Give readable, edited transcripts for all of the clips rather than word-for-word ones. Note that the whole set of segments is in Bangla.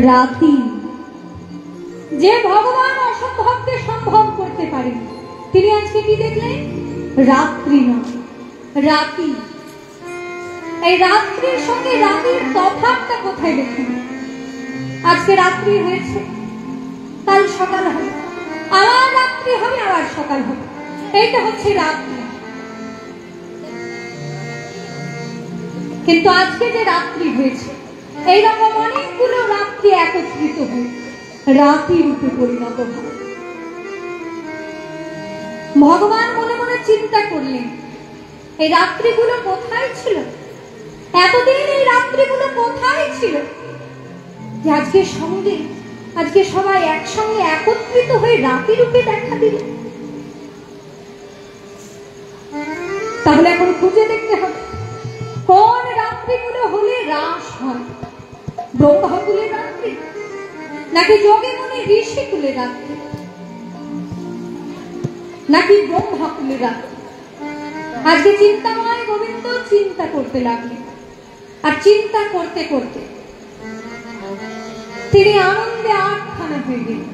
রাতি। যে ভগবান অসম্ভবকে সম্ভব করতে পারেন, তিনি আজকে কি দেখলেন? রাত্রি নয়, রাতি। এই রাত্রির সঙ্গে রাতির তফাৎটা কোথায় দেখুন? আজকে রাত্রি হয়েছে, কাল সকাল হবে, আবার রাত্রি হবে, আবার সকাল হবে। এইটা হচ্ছে রাত্রি। কিন্তু আজকে যে রাত্রি হয়েছে, এইরকম অনেকগুলো রাত্রি একত্রিত হয়ে রাতি রূপে পরিণত হয়। ভগবান মনে মনে চিন্তা করলেন, এই রাত্রিগুলো কোথায় ছিল? এতদিন এই রাত্রিগুলো কোথায় ছিল যে আজকে সবাই একসঙ্গে একত্রিত হয়ে রাতি রূপে দেখা দিল? তাহলে এখন খুঁজে দেখতে হবে কোন রাত্রিগুলো হলে রাস হয়। ব্রহ্মকুলের রাত্রি, নাকি যোগী মুনি ঋষি কুলের রাত্রি, নাকি ব্রহ্মকুলের রাত্রি? আজকে চিন্তাময় গোবিন্দ চিন্তা করতে লাগলেন, আর চিন্তা করতে করতে তিনি আনন্দে আটখানা হয়ে গেলেন।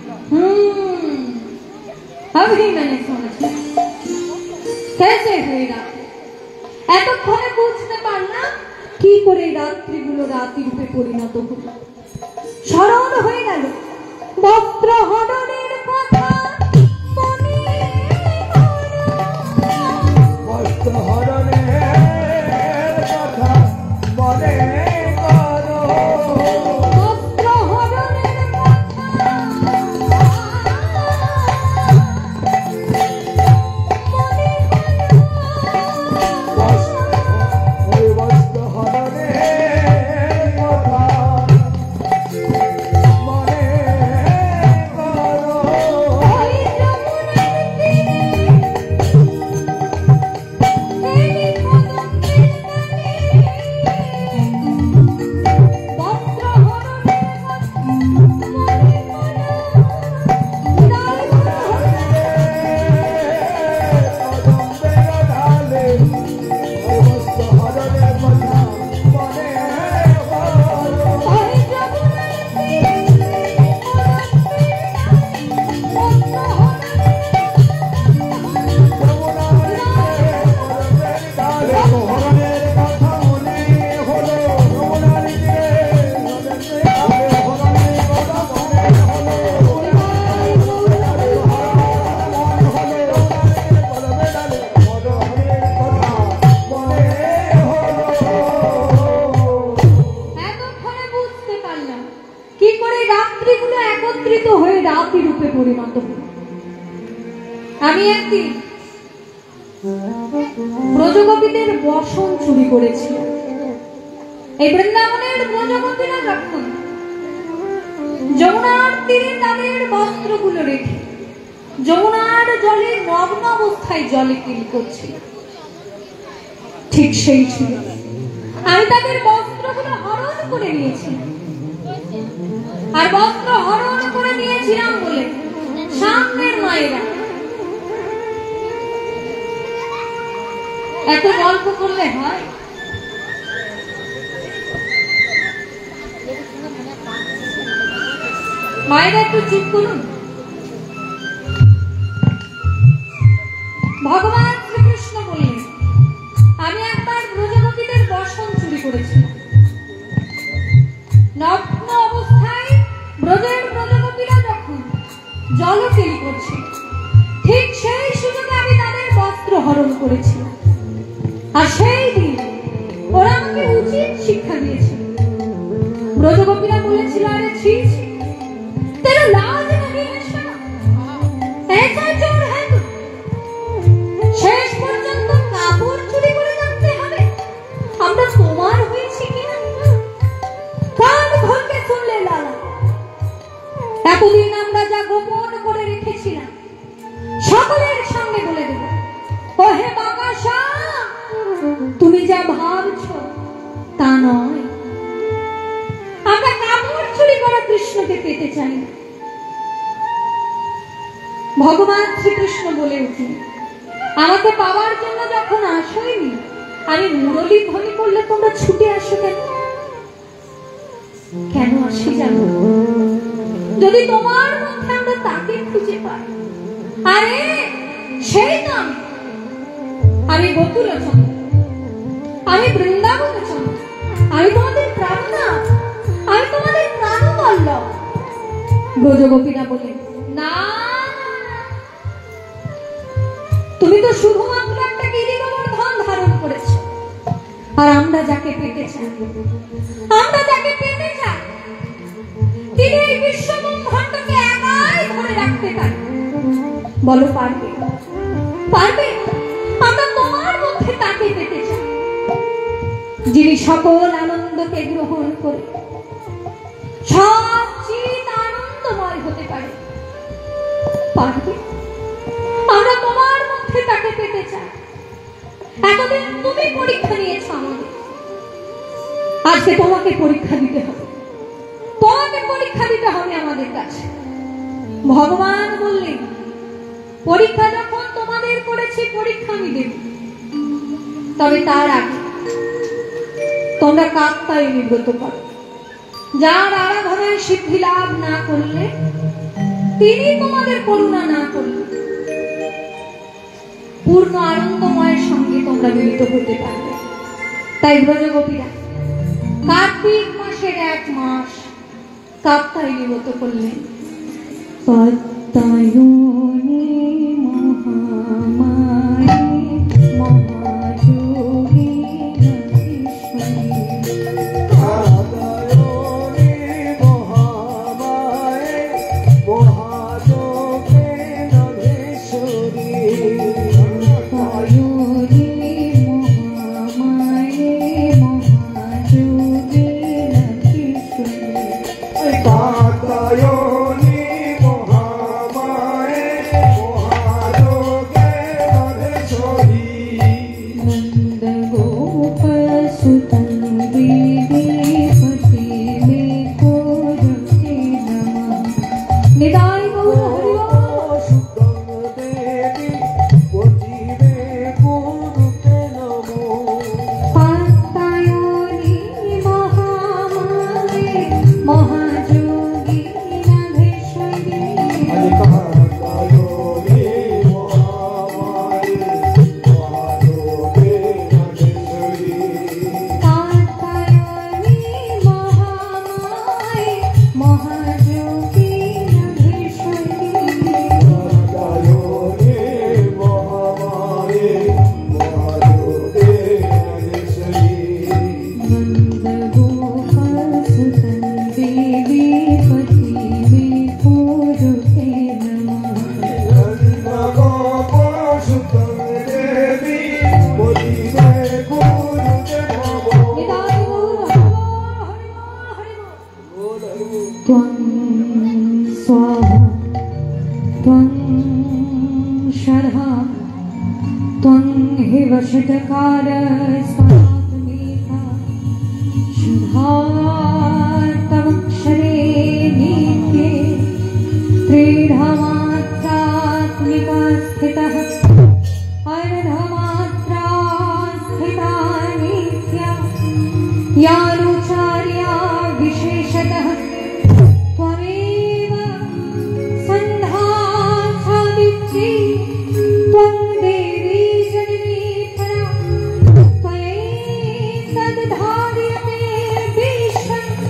এতক্ষণে বুঝতে পারলাম কি করে রাত্রিগুলো রাতি রূপে পরিণত হল। স্মরণ হয়ে গেল বস্ত্র হরণের কথা, বস্ত্র হরণের কথা মনে করো, বস্ত্র হরণের কথা বস্ত্র হরণের কথা মনে করো। আমি একদিন ব্রজগোপীদের বসন চুরি করেছিলাম। এই বৃন্দাবনের ব্রজগোপীরা যখন যমুনার তীরে তাদের বস্ত্রগুলো রেখে যমুনার জলে নগ্ন অবস্থায় জলে কিল করছিল, ঠিক সেই ছিল আমি তাদের বস্ত্রগুলো হরণ করে নিয়েছিলাম। আর বস্ত্র হরণ করে নিয়েছিলাম বলে সামনের মায়েরা এত গল্প করলে হয়? মায়েরা একটু চুপ করুন। ভগবান শ্রীকৃষ্ণ বললেন, আমি একবার ব্রজগোপীদের বসন চুরি করেছিলাম। নগ্ন অবস্থায় ব্রজের ব্রজগোপীরা যখন জলকেলি করছিল, ঠিক সেই সুযোগে আমি তাদের বস্ত্র হরণ করেছিলাম। আর সেই দিন ওরা আমাকে উচিত শিক্ষা দিয়েছিল। ব্রজগোপীরা বলেছিল, আরে ছি ছি, তেরা লাজ नहीं है शर्म, ऐसा चोर है तू। শেষ পর্যন্ত কাপড় চুরি করে জানতে হবে আমরা তোমার হয়েছি কিনা। কান ভরকে শুনলে লালা, এতদিন আমরা যা গোপন করে রেখেছিলাম সকলের সামনে বলে দেব। ওহে বাকাশা, তুমি যা ভাবছো তা নয়। আমরা কাপড় চুরি করা কৃষ্ণকে পেতে চাই না। ভগবান শ্রীকৃষ্ণ বলে উঠলেন, আমাকে পাওয়ার জন্য যখন আসোইনি, আমি মুরলী ধ্বনি করলে তোমরা ছুটে আসো কেন? কেন আসি জানো? যদি তোমার মধ্যে আমরা তাকে খুঁজে পাই। আরে সেই তো আমি বকুল চন্দ্র, আমি বৃন্দাবন চন্দ্র, আমি তোমাদের প্রাণনাথ, আমি তোমাদের প্রাণবল্লভ। ব্রজগোপীরা বলে, না, তুমি তো শুধুমাত্র একটা গিরিগোবর্ধন ধারণ করেছো। আর আমরা যাকে পেতে চাই, আমরা যাকে পেতে চাই, তিনি এই বিশ্বব্রহ্মাণ্ডকে একাই ধরে রাখতে পারে। বলো পারবে? পারবে? আমরা তোমার মধ্যে তাকে পেতে চাই, যিনি সকল আনন্দকে গ্রহণ করে সচিত আনন্দময় হতে পারে। পারবে? আমরা তোমার মধ্যে তাকে পেতে চাই। এতদিন তুমি পরীক্ষা নিয়েছ আমাদের, আজকে তোমাকে পরীক্ষা দিতে হবে, তোমাকে পরীক্ষা দিতে হবে আমাদের কাছে। ভগবান বললেন, পরীক্ষা যখন তোমাদের করেছি, পরীক্ষা আমি দেব, তবে তার আগে তোমরা কাত্যায়নী ব্রত করো। যার আরাধনায় সিদ্ধি লাভ না করলে, তিনি তোমাদের করুণা না করলে পূর্ণ আনন্দময়ের সঙ্গে তোমরা মিলিত হতে পারবে। তাই ব্রজগোপীরা কার্তিক মাসের 1 মাস কাত্যায়নী ব্রত করলেন। কাত্যায়নী মহামায়ী মহাযোগী वशटकार शुद्धात्मक्षरे नित्ये त्रिधमात्रात्मिका स्थितः अर्धमात्रा स्थिता नित्या यानुचार्या विशेषतः त्वमेव सन्धा सावित्री त्वं देवी जननी परा त्वयैतद्धार्यते विश्वम्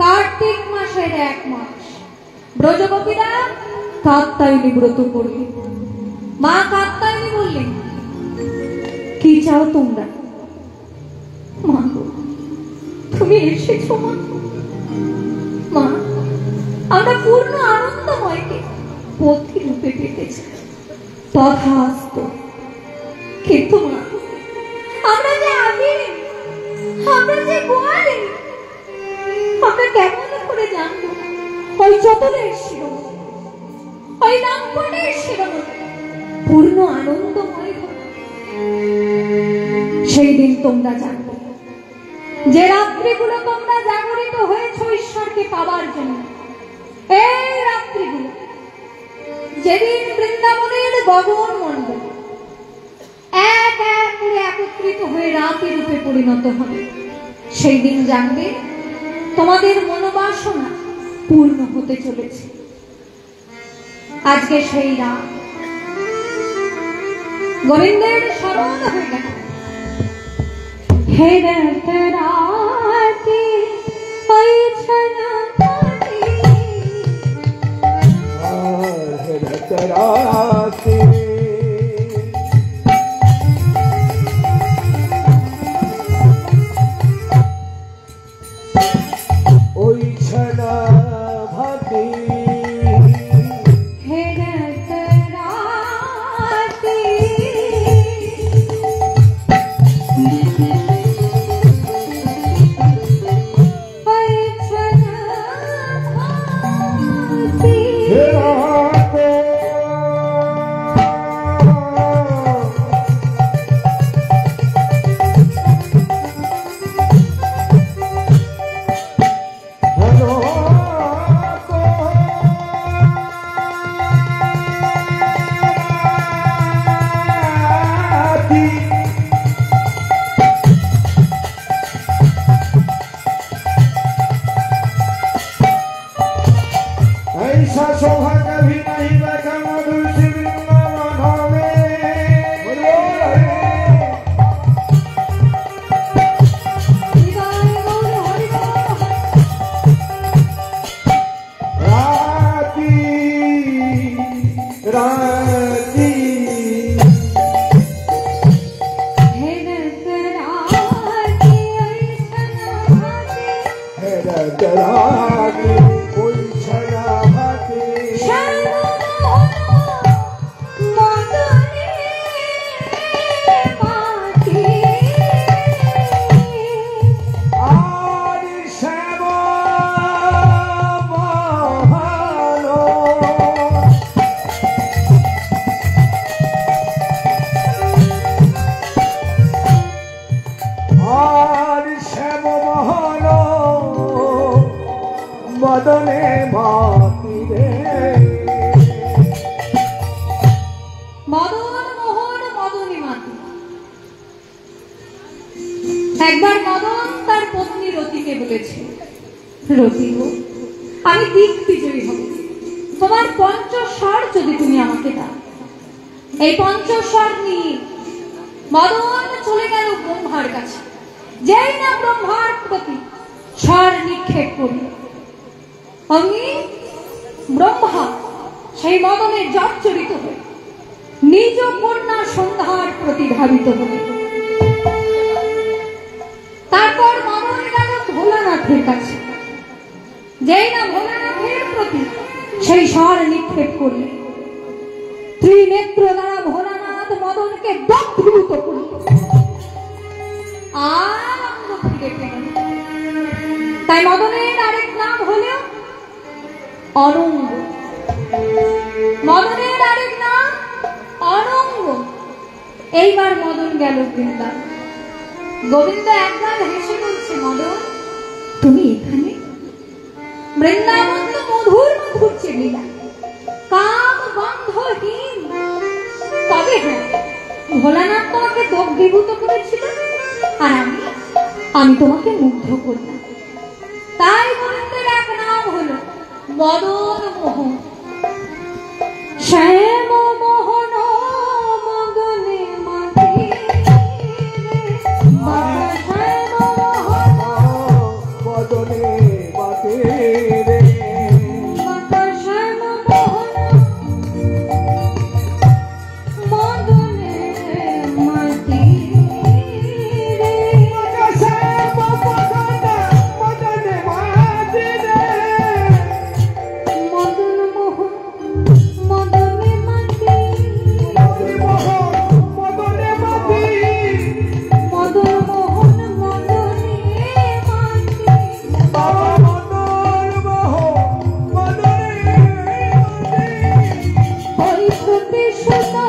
কার্তিক মাসের 1 মাস ব্রজগোপীরা কাত্যায়নী ব্রত করবে। মা কাত্যায়নী বললেন, কি চাও তোমরা? মা গো, তুমি এসেছো মা। মা, আমরা পূর্ণ আনন্দময়কে পথি রূপে পেতেছি, তথাস্তু। কিন্তু মা, আমরা যে আগে, আমরা যে গোয়ালে, আমরা কেমন করে জানবো ওই চতলের শিরোমণি, ওই নামপটের শিরোমণি পূর্ণ আনন্দময় হবে? সেই দিন তোমরা জানবে যে রাত্রিগুলো তোমরা জাগরিত হয়েছ ঈশ্বরকে পাবার জন্য। এই রাত্রিগুলো যেদিন বৃন্দাবনের গগন মণ্ডল এক এক করে একত্রিত হয়ে রাতি রূপে পরিণত হবে, সেই দিন জানবে তোমাদের মনোবাসনা পূর্ণ হতে চলেছে। আজকে সেই রাত গোবিন্দের স্মরণ হয়ে গেল। হে রাতে ওই ছলনাতে, রাতে ওই ছনা ভাতে, হে রাতে ওই ছলনাতে, রাতে ऐसा सौभाग्य भी नहीं देखा मधुर सी वृंदावन में। राती राती হে রাতে ওই ছলনাতে, राती कोई छना भाते, आदि श्याम महानो, आदि श्याम महानो मदने माती रे। মদন মোহন মদনী মাতি। একবার মদন তার পত্নী রতিকে বলেছে, রতি গো, আমি দিক বিজয়ী হব, তোমার পঞ্চস্বর যদি তুমি আমাকে দাও। এই পঞ্চস্বর নিয়ে মদন চলে গেল ব্রহ্মার কাছে। যেই না ব্রহ্মার প্রতি স্বর নিক্ষেপ করল, অমনি ব্রহ্মা সেই মদনের জর্জরিত হয়ে নিজ কন্যা সন্ধ্যার প্রতি ধাবিত হলেন। তারপর মদন গেল ভোলানাথের কাছে। যেই না ভোলানাথের প্রতি সেই স্বর নিক্ষেপ করলেন, ত্রিনেত্র দ্বারা ভোলানাথ মদনকে দগ্ধীভূত করল। আর অঙ্গ ফিরে পেলেন। তাই মদনের আরেক নাম হলো অরঙ্গ। মদনের আরেক নাম অরঙ্গ। এইবার মদন গেল বৃন্দাবন। গোবিন্দ একবার হেসে বলছে, মদন তুমি এখানে? বৃন্দাবন তো মধুর মধুর চেলিলা, কাম বন্ধহীন। তবে হ্যাঁ, ভোলানাথ তোমাকে দগ্ধীভূত করেছিল, আর আমি তোমাকে মুগ্ধ করলাম। তাই গোবিন্দের এক নাম হলো মদন মোহন। শ্যাম মোহন মদনে মাতিরে, শ্যাম মোহন মদনে মাতিরে, শ্যাম মোহন মদনে মাতিরে, শ্যাম মদনে মাতিরে, মদন মোহন মদনে মাতিরে, মদন মদনে মাতি, মদন মোহন মদনে মাতিরে। মদন মদনে মাতি। হরিপতি সুতা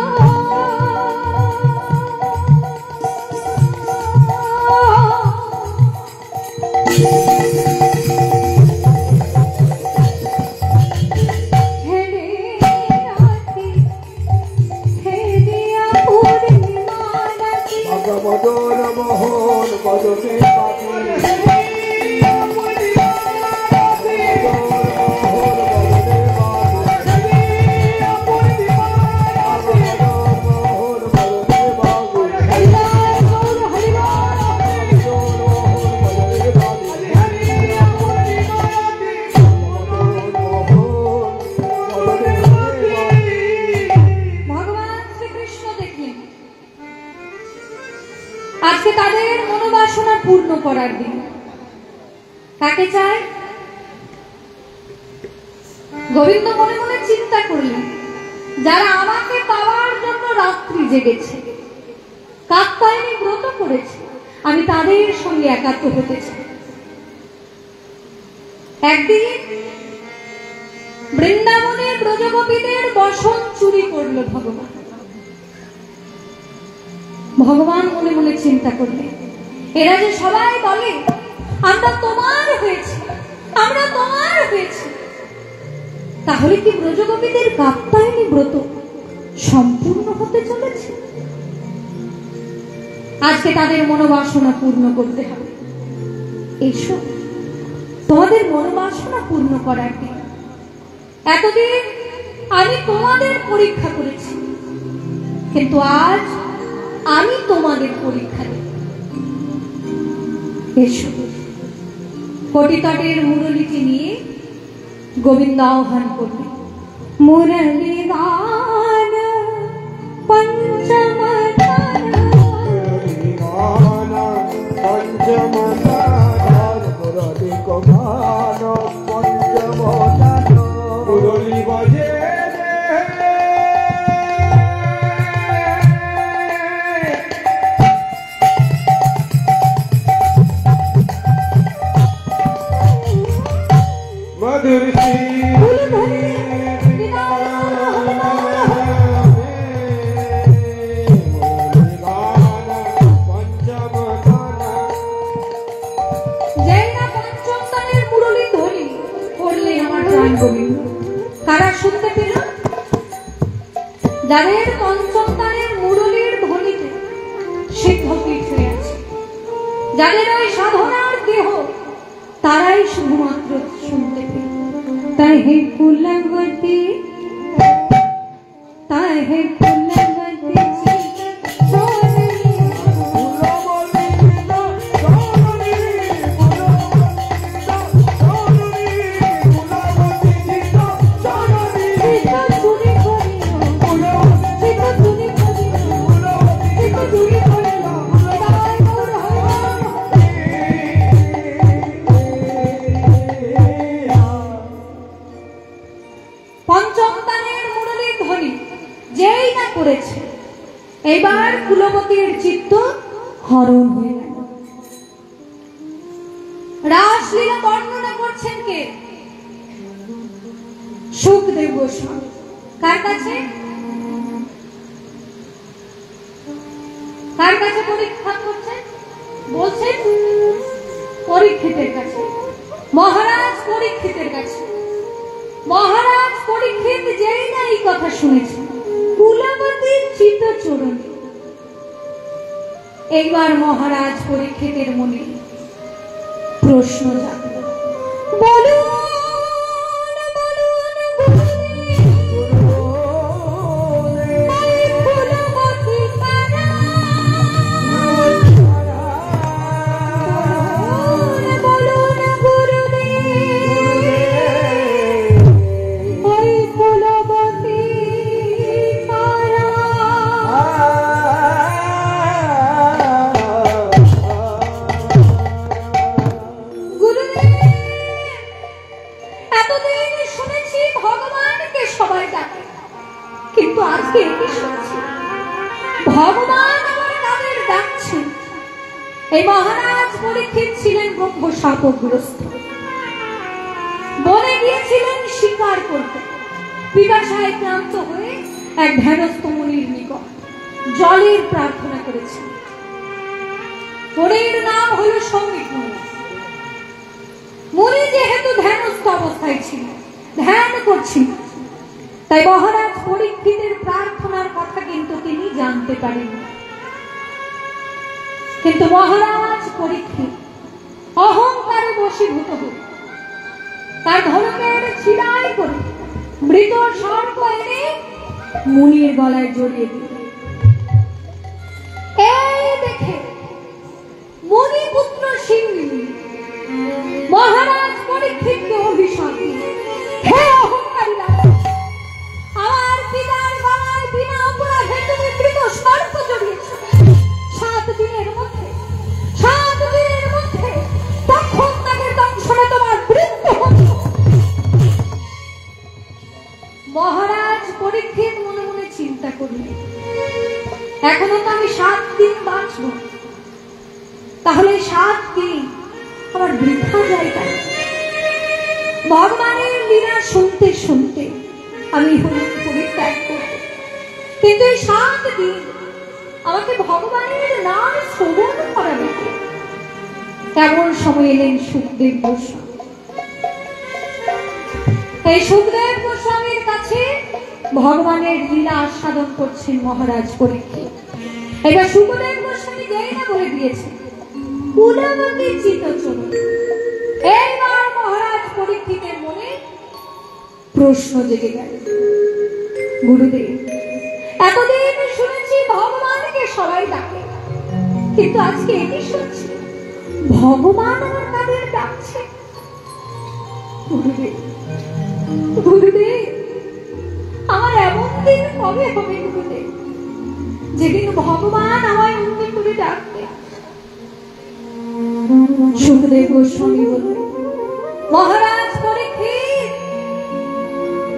হেরে রাতি হেরিয়া পূর্ণিমা রাতি, মদন মোহন মদনে মাতি, হরিবার গৌর হরিবার, ভগবান শ্রীকৃষ্ণ দেখলেন আজকে তাদের মনোবাসনা পূর্ণ করার দিন। কাকে চায়? গোবিন্দ মনে মনে চিন্তা করলেন, যারা আমাকে পাওয়ার জন্য রাত্রি জেগেছে, কাত্যায়নী ব্রত করেছে, আমি তাদের সঙ্গে একাত্ম হতে চাই। একদিন বৃন্দাবনে ব্রজগোপীদের বসন চুরি করল ভগবান। ভগবান মনে মনে চিন্তা করলেন, এরা যে সবাই বলে আমরা তোমার হয়েছে, আমরা তোমার হয়েছে, তাহলে কি ব্রজগোপীদের কাত্যায়নী ব্রত সম্পূর্ণ হতে চলেছে? আজকে তাদের মনোবাসনা পূর্ণ করতে হবে। এসো, তোমাদের মনোবাসনা পূর্ণ করার দিন। এতদিন আমি তোমাদের পরীক্ষা করেছি, কিন্তু আজ আমি তোমাদের পরীক্ষা দেব। এসো। কটিতটের মুরলীটি নিয়ে গোবিন্দ আহ্বান করলেন, মুরলী গান পঞ্চম মুরলী বাজে মধুর কারা শুনতে পেল? যাদের পঞ্চম তারের মুরলীর ধ্বনিতে সিদ্ধপীঠ হয়ে আছে, যাদের ওই সাধনার দেহ, তারাই শুধুমাত্র শুনতে পেল। তাহে কুলবতী তাহে কুলবতী করেছে। এবার কুলবতীর চিত্ত হরণ হয়ে গেল। রাস রাসলীলা বর্ণনা করছেন কে? সুখদেব গোস্বামী। কার কাছে? কার কাছে পরীক্ষা করছেন? বলছেন পরীক্ষিতের কাছে, মহারাজ পরীক্ষিতের কাছে। মহারাজ পরীক্ষিত যেই না এই কথা শুনেছেন কুলবতীর চিত্তচরণে, এইবার মহারাজ পরীক্ষিতের মনে প্রশ্ন জাগল। বলুন ভগবান আমার কাদের ডাকছেন। এই মহারাজ পরীক্ষিত ছিলেন ব্রহ্ম শাপগ্রস্ত, বনে গিয়েছিলেন শিকার করতে। পিপাসায় ক্লান্ত হয়ে এক ধ্যানস্থ মুনির নিকট জলের প্রার্থনা করেছেন। মুনির নাম হল সৌমিক মুনি। মুনি যেহেতু ধ্যানস্থ অবস্থায় ছিলেন, ধ্যান করছিলেন, তাই মহারাজ পরীক্ষিতের প্রার্থনার কথা কিন্তু তিনি জানতে পারেন। কিন্তু মহারাজ পরীক্ষিত অহংকারে বশীভূত হয়ে তার ধনুকের ছিলাই করে মৃত সর্প এনে মুনির গলায় জড়িয়ে দিল। এই দেখে মুনি পুত্র সিংহী মহারাজ পরীক্ষিতকে অভিশাপ দিলেন, হে অহংকারী রাজা, আমার পিতার গলায় বিনা অপরাধে তুমি মৃত সর্প জড়িয়েছ। 7 দিনের মধ্যে তখন তাদের দংশনে তোমার মৃত্যু হবে। মহারাজ পরীক্ষিত মনে মনে চিন্তা করলেন, এখনো তো আমি 7 দিন বাঁচব, তাহলে 7 দিন আমার বৃথা যায় কেন? ভগবানের লীলা শুনতে শুনতে আমি পরিত্যাগ করব, কিন্তু এই 7 দিন আমাকে ভগবানের নাম শ্রবণ করাবে। কেমন সময় এলেন সুখদেব গোস্বামী। এই সুখদেব গোস্বামীর কাছে ভগবানের লীলা আস্বাদন করছেন মহারাজ পরীক্ষিত। এবার সুখদেব গোস্বামী যেই না বলে দিয়েছে কুলবতী চিত্তচরণ। এইবার মহারাজ পরীক্ষিতের মনে প্রশ্ন জেগে গেল, গুরুদেব, এতদিন শুনেছি ভগবানকে সবাই ডাকে, কিন্তু আজকে এটি শুনছি ভগবান আমার কাদের ডাকছে। গুরুদেব, আমার এমন দিন কবে হবে গুরুদেব, যেদিন ভগবান আমায় উন্নতি করে ডাকবে? সুখদেব গোস্বামী বললেন, মহারাজ পরীক্ষিত,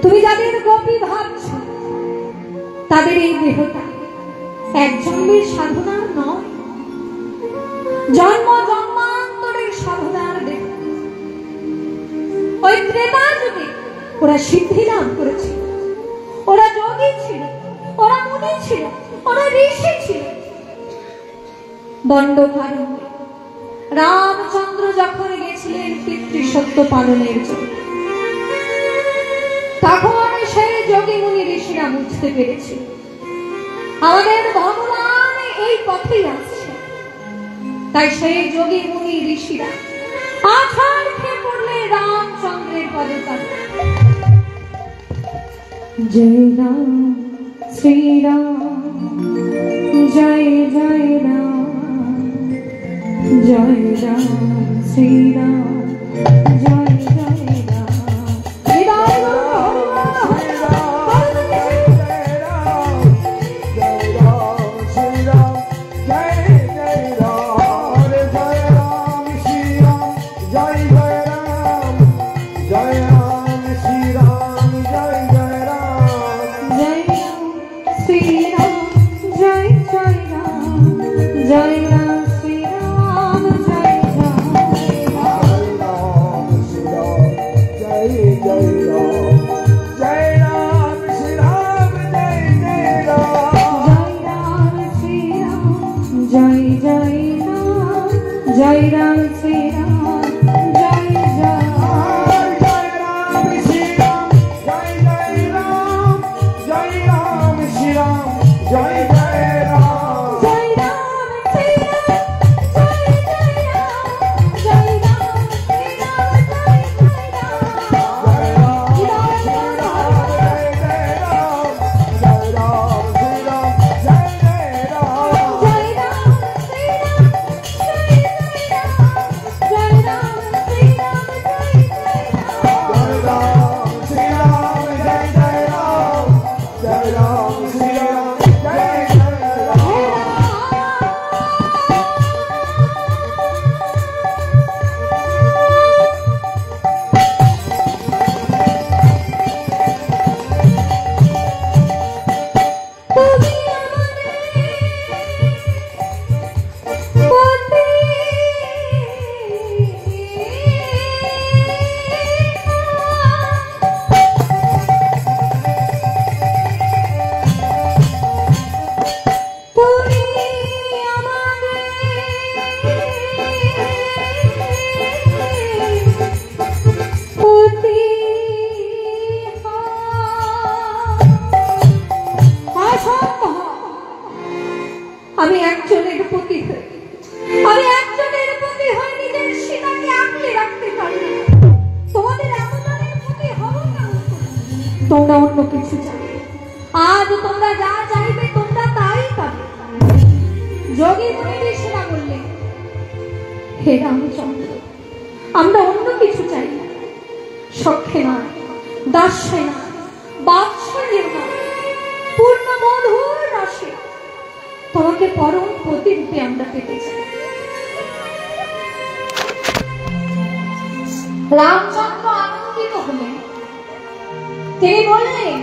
তুমি যাদের গোপী ভাবছ তাদের এই দেহটা এক জন্মের সাধনার নয়, জন্ম জন্মান্তরের সাধনার দেহ। ওই ত্রেতা যুগে ওরা সিদ্ধি লাভ করেছিল, ওরা যোগী ছিল, ওরা মুনি ছিল, ওরা ঋষি ছিল। দণ্ডকারণ্যে রামচন্দ্র যখন গেছিলেন পিতৃসত্য পালনের জন্য, তখন সেই যোগী মুনি ঋষিরা বুঝতে পেরেছে আমাদের ভগবান এই পথেই আসছে। তাই সেই যোগী মুনি ঋষিরা আছাড় খেয়ে পড়লে রামচন্দ্রের পদতলে। জয় রাম শ্রীরাম, জয় জয় রাম, জয় রাম শ্রীরাম, জয় জয় রাম। জয় রাম শ্রীরাম, জয় জয় হে রামচন্দ্র, আমরা অন্য কিছু চাই না, সখ্যে না, দাস্যে না, বাৎসল্যে না, পূর্ণ মধুর রসে তোমাকে পরম প্রতিরূপে আমরা পেতে চাই। রামচন্দ্র আনন্দিত হলেন। তিনি বললেন,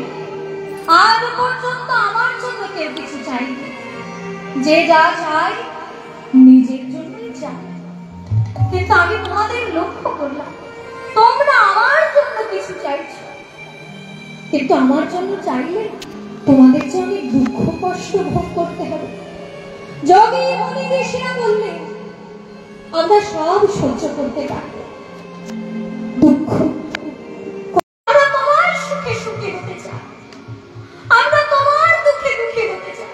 আজ পর্যন্ত আমার জন্য কেউ কিছু চাইনি, যে যা চাই নিজের জন্যই চাই। কিন্তু আমি তোমাদের লক্ষ্য করলাম, তোমরা আমার জন্য কিছু চাইছো, কিন্তু আমার জন্য চাইলে তোমাদের যে অনেক দুঃখ কষ্ট ভোগ করতে হবে। যোগী মুনি ঋষিরা বললেন, আমরা সব সহ্য করতে পারি, দুঃখ আমরা তোমার সুখে সুখে হতে চাই, আমরা তোমার দুঃখে দুঃখে হতে চাই।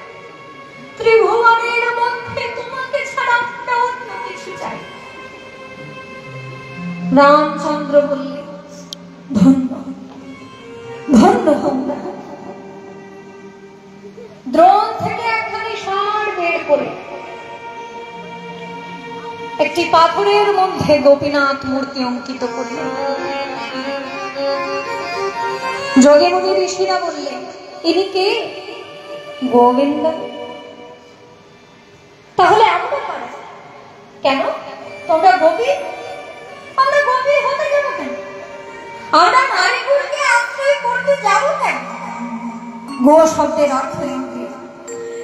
ত্রিভুবনের মধ্যে তোমাকে ছাড়া আমরা অন্য কিছু চাই। রামচন্দ্র বললেন, ধন্য ধন্য ধন্য। দ্রোণ থেকে একখানি ষাঁড় বের করে একটি পাথরের মধ্যে গোপীনাথ মূর্তি অঙ্কিত করলেন। যোগী মুনি ঋষিরা বললেন, ইনি কে? গোবিন্দ। তাহলে আমরা পারি কেন? তোমরা গোপী, আমরা গোপী হতে যাব কেন? আমরা নারীগুলোকে আশ্রয় করতে যাব কেন? গো শব্দের অর্থ ইন্দ্রিয়,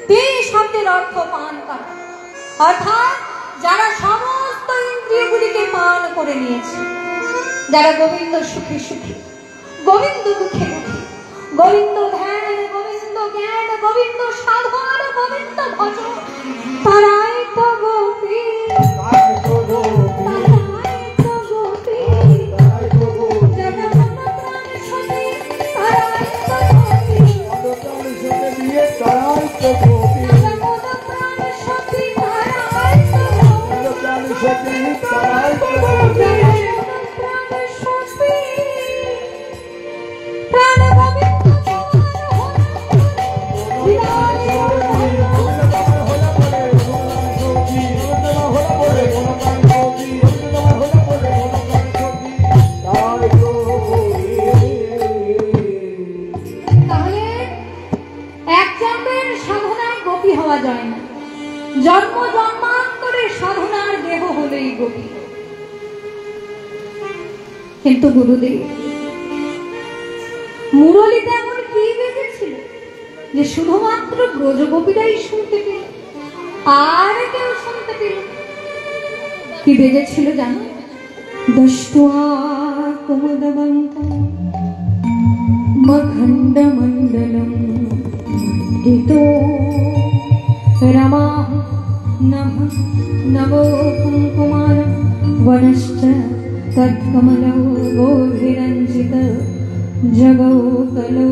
পি শব্দের অর্থ পান করা, অর্থাৎ যারা সমস্ত ইন্দ্রিয়গুলিকে পান করে নিয়েছে, যারা গোবিন্দ সুখী সুখী, গোবিন্দ দুঃখে দুঃখী, গোবিন্দ ধ্যান, গোবিন্দ জ্ঞান, গোবিন্দ সাধন, গোবিন্দ ভজন, তারাই তো গোপী, তারাই তো গোপী, যারা মন প্রাণ সখী, তারাই তো গোপী, যারা মন প্রাণ সখী, তারাই তো গোপী, যারা মন প্রাণ সখী, প্রাণ গোবিন্দ তাহলে এক জন্মের সাধনায় গোপী হওয়া যায় না, জন্ম জন্মান্তরের সাধনার দেহ হলেই গোপী। কিন্তু গুরুদেব, মুরলীতে এমন কি বেজেছিল যে শুধুমাত্র ব্রজগোপীরাই শুনতে পেল, আর কেউ শুনতে পেল? কি বেজেছিল জানো? দৃष्ट्वा कुमुदवन्तं मखण्डमण्डलं ऋतो रमाः नभः नवो कुङ्कुमारं वनश्च तत्कमलो गोभिरञ्जित जगौ कलो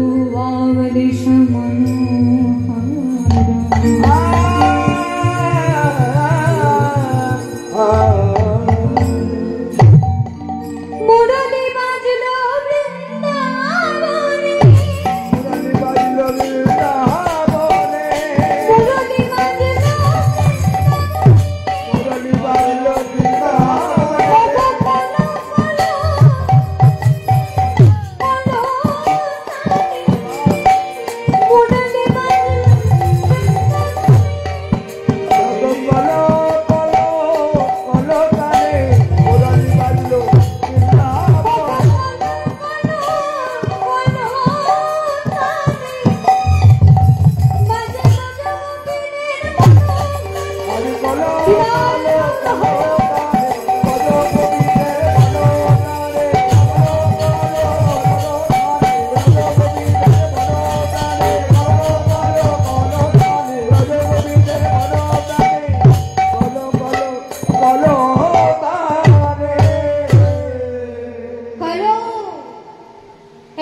मुरली बाजलो वृंदावने, मुरली बाजलो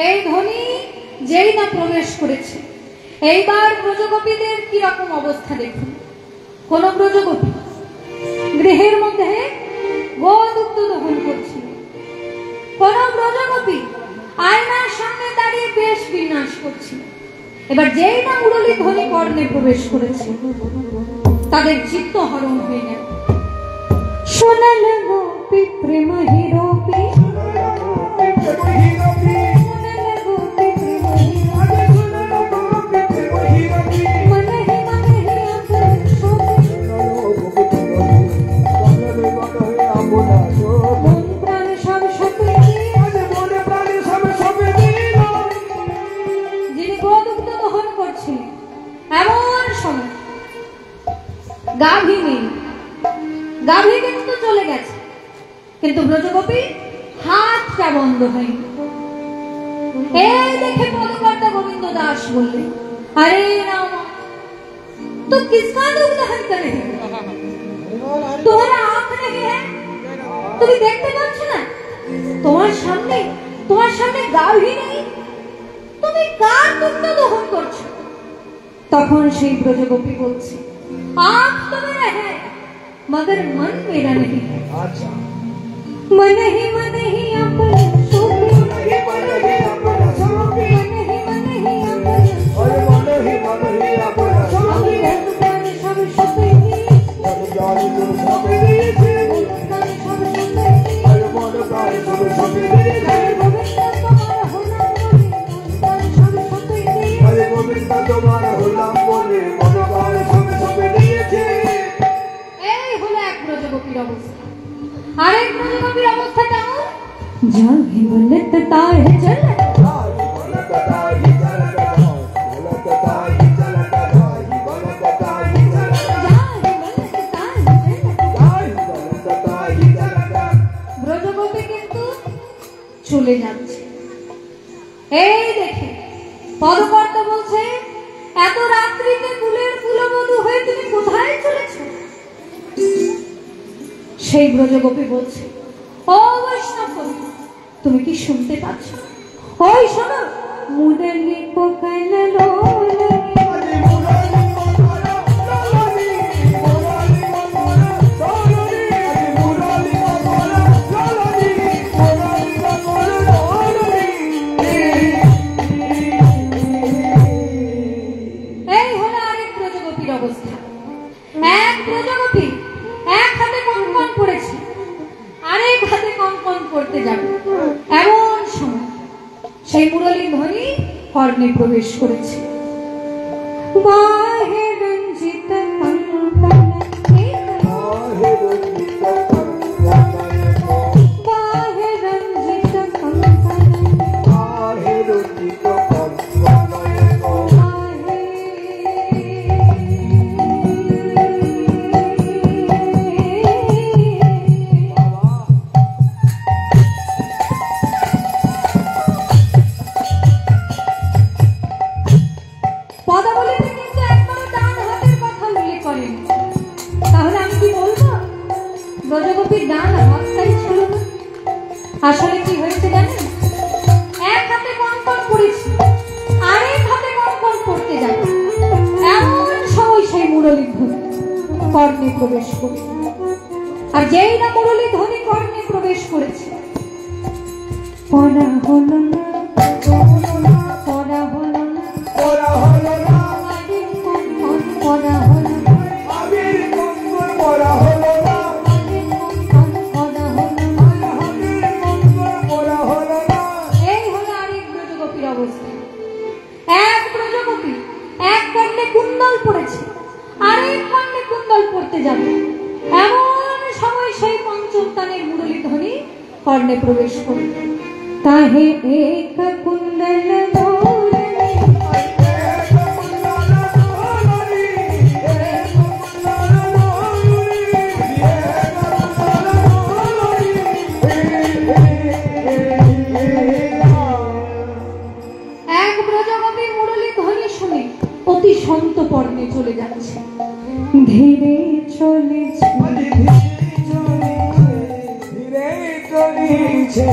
এই ধ্বনি যেই না প্রবেশ করেছে, এইবার ব্রজগোপীদের কি রকম অবস্থা দেখুন। কোন ব্রজগোপী গৃহের মধ্যে গোদুগ্ধ দহন করছিল, কোন ব্রজগোপী আয়নার সামনে দাঁড়িয়ে বেশ বিনাশ করছিল। এবার যেই না মুরলী ধ্বনি কর্ণে প্রবেশ করেছে, তাদের চিত্ত হরণ হয়ে গেল। সোনাল গোপী প্রেম হিরোপি গাভী কিন্তু চলে গেছে, কিন্তু ব্রজগোপী হাতটা বন্ধ হয়নি। এই দেখে পদকর্তা গোবিন্দ দাস বললে, আরে রাম তো কিসকা দুগ্ধ হত্যা নেই, তোমারা আঁখ নেই হ্যাঁ, তুমি দেখতে পাচ্ছ না তোমার সামনে গাভী নেই, তুমি কার দুগ্ধ দহন করছো? তখন সেই ব্রজগোপী বলছে, आँख तो मेरा है मगर मन मेरा नहीं है। अच्छा मन ही अपना सोपी, मन ही अपना सोपी, मन ही अपना और मन ही अपना सोपी, मन सब सोपी, मन जाने को सोपी दीजिए, मन सब सोपी, और मन जाने को सोपी दीजिए, गोविंद तुम्हारा हो नाम बोले, मन जाने सब सोपी दीजिए। এই হলো এক ব্রজগোপীর অবস্থা। আরেক ব্রজগোপীর অবস্থা কেমন? যাহি বলতে তাই চলে, ব্রজগোপী কিন্তু চলে যাচ্ছে। এই দেখে পদকর্তা বলছে, এত রাত্রিতে কুলের কুলবধূ হয়ে তুমি কোথায় চলেছ? সেই ব্রজগোপী বলছে, ও বৈষ্ণব তুমি কি শুনতে পাচ্ছ? ওই শোনো, মুরলি কোকাইল লোলে, এই হলো আরেক ব্রজগোপীর অবস্থা। এক ব্রজগোপী এক হাতে কঙ্কন পড়েছে, আরেক হাতে কঙ্কন পড়তে যাবে, এমন সময় সেই মুরলী ধ্বনি কর্ণে প্রবেশ করেছে। বাহে রঞ্জিত কঙ্কন, বাহে রঞ্জিত কঙ্কন, পদাবলীতে কিন্তু একবারও ডান হাতের কথা উল্লেখ করেনি। তাহলে আমি কি বলবো? ব্রজগোপীর ডান হাতটাই ছিল না। আসলে কি হয়েছে জানেন? এক হাতে কঙ্কন পড়েছি, আরেক হাতে কঙ্কন পড়তে যাবে, এমন সময় সেই মুরলী ধ্বনি কর্ণে প্রবেশ করে। আর যেই না মুরলী ধ্বনি কর্ণে প্রবেশ করেছে, পড়া হলো না, পড়া হলো না, ওরা হলো না, আরে কঙ্কন পড়া হলো না, আবির কঙ্কন পরা হলো না, আরে কঙ্কন পড়া হলো না। আবির কঙ্কন পরা হলো না। এই হলো আরেক ব্রজগোপীর অবস্থা। এক ব্রজগোপী এক কর্ণে কুণ্ডল পড়েছে, আরেক কর্ণে কুণ্ডল পড়তে যাবে, এমন সময় সেই পঞ্চম তানের মুরলী ধ্বনি কর্ণে প্রবেশ করবে। তাহে এক কুণ্ডল দৌড়ে, এক ব্রজগোপী মুরলী ধ্বনি শুনে অতি সন্তর্পণে চলে যাচ্ছে, ধীরে চলেছে, ধীরে চলেছে,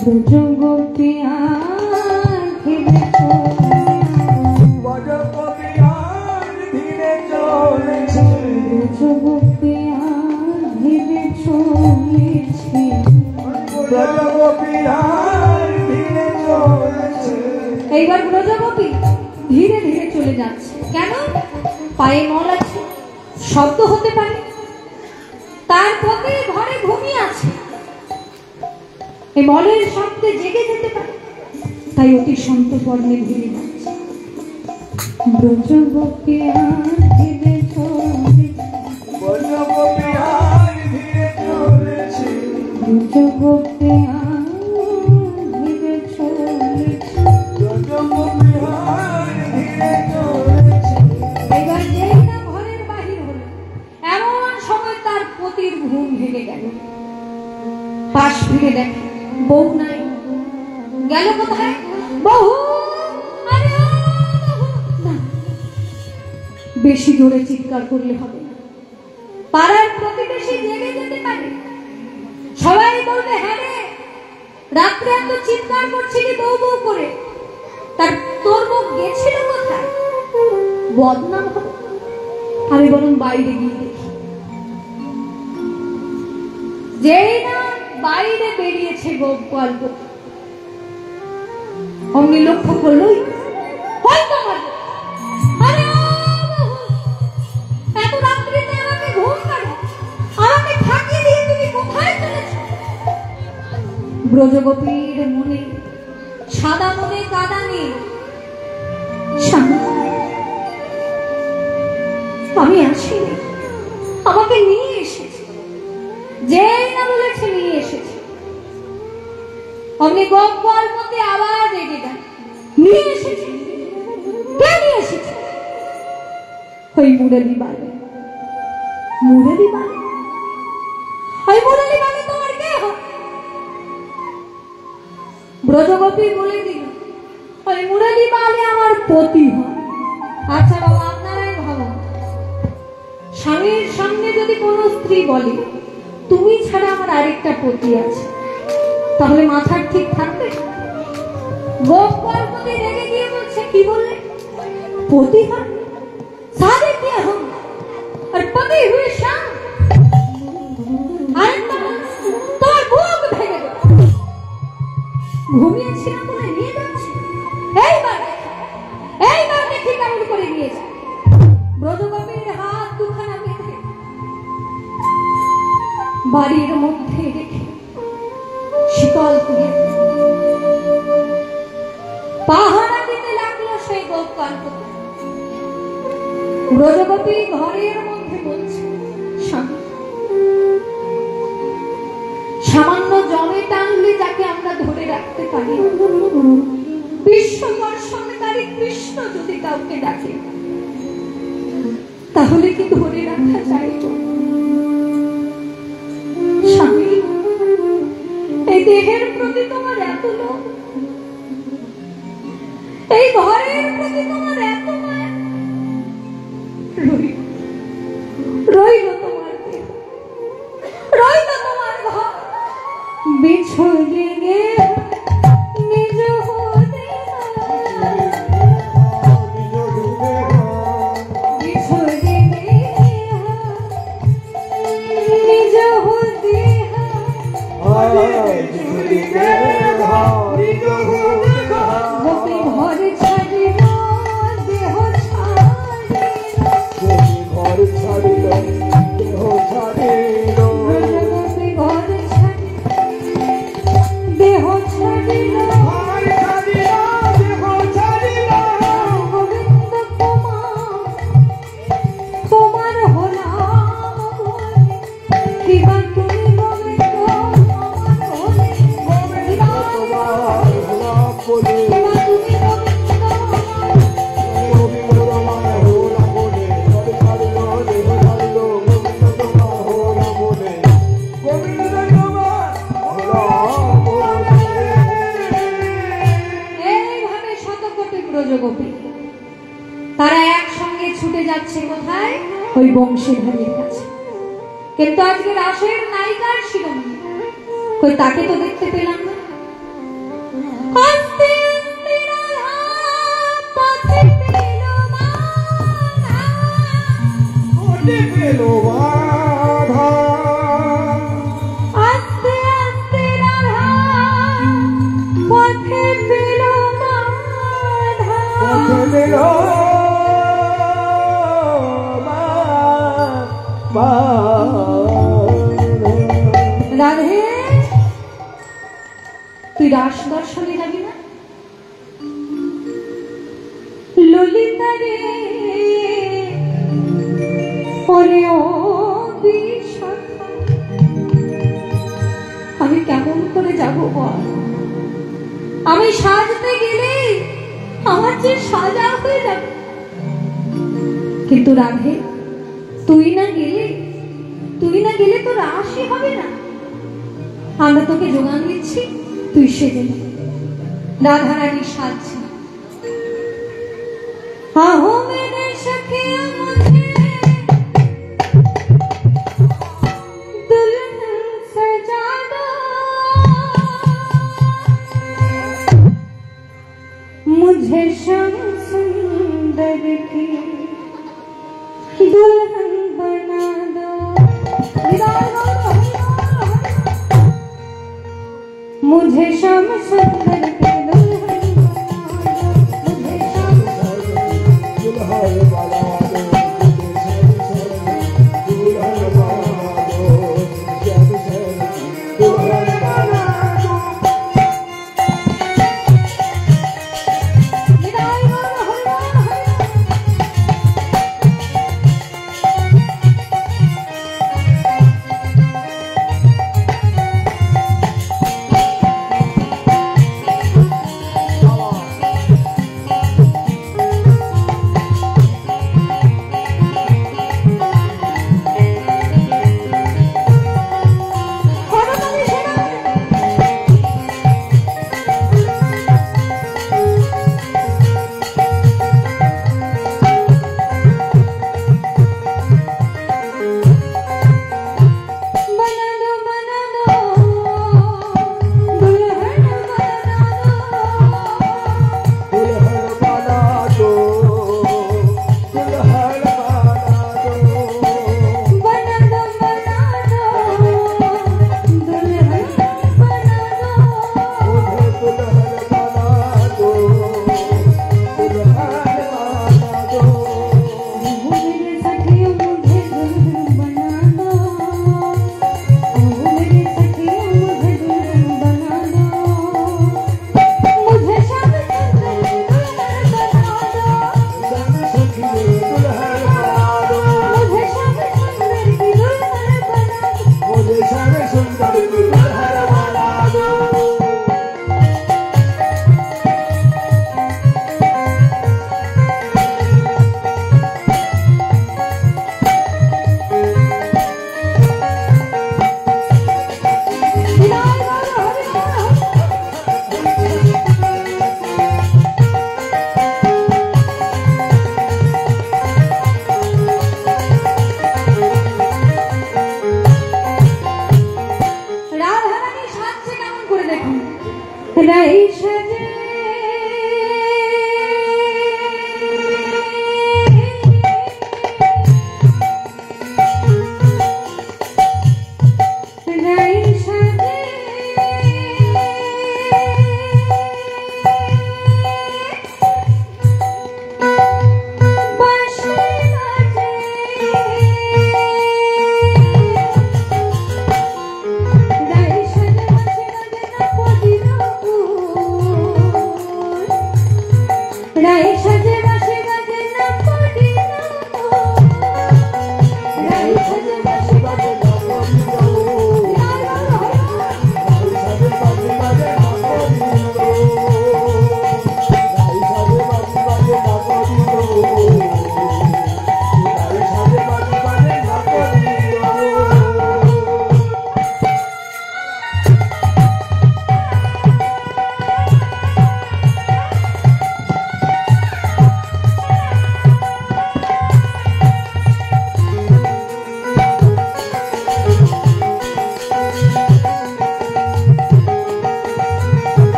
ব্রজগোপী আর ধীরে চলেছে, ব্রজগোপী আর ধীরে চলেছে, ব্রজগোপী আর ধীরে চলেছে। ব্রজগোপী আর ধীরে চলেছে। এইবার ব্রজগোপী ধীরে ধীরে চলে যাচ্ছে। কেন? পায়ে মল আছে, শব্দ হতে পারে, তার পতি ঘরে ঘুমিয়ে আছে, এই মলের শব্দে জেগে যেতে পারে, তাই অতি সন্তর্পণে ঘুরে যাচ্ছে। ব্রজগোপী আর ধীরে চলেছে, ব্রজগোপী আর ধীরে চলেছে, ব্রজগোপী আর ধীরে চলেছে, ব্রজগোপী আর ধীরে চলেছে। এবার যেই না ঘরের বাহির হলো, এমন সময় তার পতির ঘুম ভেঙে গেল। পাশ ফিরে দেখে বউ নাই। গেল কোথায়? বহু আরে ও বহু! না, বেশি জোরে চিৎকার করলে হবে না, পাড়ার প্রতিবেশী জেগে যেতে পারে, সবাই বলবে হ্যাঁ রে রাত্রে এত চিৎকার করছিলি বউ বউ করে, তার তোর বউ গেছিল কোথায়? বদনাম হবে। আমি বরং বাইরে গিয়ে দেখি। যেই না বাইরে বেরিয়েছে গোপাল, অমনি লক্ষ্য করলো হয়তো এত রাত্রিতে আমাকে ঘুম পাড়ে, আমাকে ফাঁকি দিয়ে তুমি কোথায় চলেছ? ব্রজগোপীর মনে সাদা মনে কাদা নেই। আমি আসিনি, আমাকে নিয়ে এসেছে, যেই না বলেছে নিয়ে এসেছে, অমনি গোপাল মধ্যে আবার রেগে গেল। নিয়ে এসেছে? কে নিয়ে এসেছে? ওই মুরারি বালে। মুরারি বালে? ওই মুরারি বালে তোমার কে হয়? ব্রজগোপী বলে দিল ওই মুরারি বালে আমার পতি হয়। আচ্ছা বাবা, আপনারাই ভাবো, স্বামীর সামনে যদি কোনো স্ত্রী বলে তুমি ছাড়া আমার আরেকটা পতি আছে, তাহলে মাথার ঠিক থাকবে? গোপাল পতি রেগে গিয়ে বলছে কি বললে? পতি হয় সাদে কি হম আর পতি হুয়ে শাম, আরেকটা তোর বুক ভেঙে দেব। ঘুমিয়েছিলাম বলে নিয়ে যাচ্ছে, এইবার দেখি কেমন করে নিয়ে যায়। ব্রজগোপীর হাত দুখানা বেঁধে বাড়ির মধ্যে রেখে শীতল করে পাহারা দিতে লাগলো সেই গোপাল। ব্রজগোপী ঘরের মধ্যে বলছে স্বামী, সামান্য জমে টানলে যাকে আমরা ধরে রাখতে পারি, বিশ্বকর্ষণকারী কৃষ্ণ যদি কাউকে ডাকে তাহলে কি ধরে রাখা যায়? স্বামী, এই দেহের প্রতি তোমার এত লোভ, এই ঘরের প্রতি তোমার এত মায়া, রইল তোমার দেহ, রইল তোমার ঘর, বিছড়ে গে নিজ হতে বিছড়ে গে নিজ হতে গোপী ঘর ছাড়িল দেহ ছাড়িল, ব্রজগোপী ঘর ছাড়িল দেহ ছাড়িল, গোবিন্দ তোমার হলাম কিবা তুমি গোবিন্দ আমার হলে, কিবা তুমি গোবিন্দ এইভাবে শতকোটি ব্রজগোপী তারা একসঙ্গে ছুটে যাচ্ছে কোথায়? ওই বংশীধারীর কাছে। কিন্তু আজকে রাসের নায়িকার শিরোমণি কই, তাকে তো দেখতে পেলাম না। আস্তে আস্তে রাধা পথে পেল বাধা, আস্তে আস্তে রাধা পথে পেল বাধা, তুই রাস দর্শনে যাবি না? ললিতা রে ওরে ও বিশাখা, আমি কেমন করে যাব বল? আমি সাজতে গেলে আমার যে সাজা হয়ে যাবে। কিন্তু রাধে, তুই না গেলে তো রাসই হবে না। আমরা তোকে যোগান দিচ্ছি, তুই সেজে না। রাধারানী সাজছে। আহো মেরে সখিয়া মুঝে दुल्हन सजा दो, मुझे श्याम सुंदर की दुल्हन बना दो। मुझे श्याम सुंदर की दुल्हन बना दो, मुझे श्याम दुल्हन बना दो, दुल्हन बना दो, दुल्हन बना दो।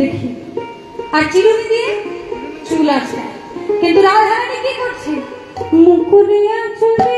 দেখি, আর চিরুনি দিয়ে চুল আছে। কিন্তু রাধারানী কি করছে? মুকুরিয়া চুলে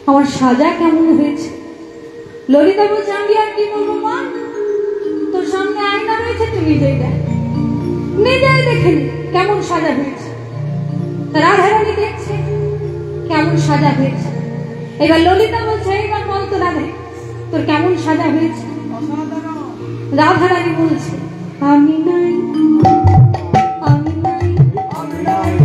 আমার সাজা কেমন হয়েছে? ললিতা বলছে, আমি আর কি বলবো মা, তোর সামনে আয়না রয়েছে, তুই নিজেই দেখ, নিজেই দেখে নি কেমন সাজা হয়েছে। রাধারানী দেখছে কেমন সাজা হয়েছে। এবার ললিতা বলছে, এইবার বল তো রাধে, তোর কেমন সাজা হয়েছে? রাধারানী বলছে, আমি নাই, আমি নাই, আমি নাই,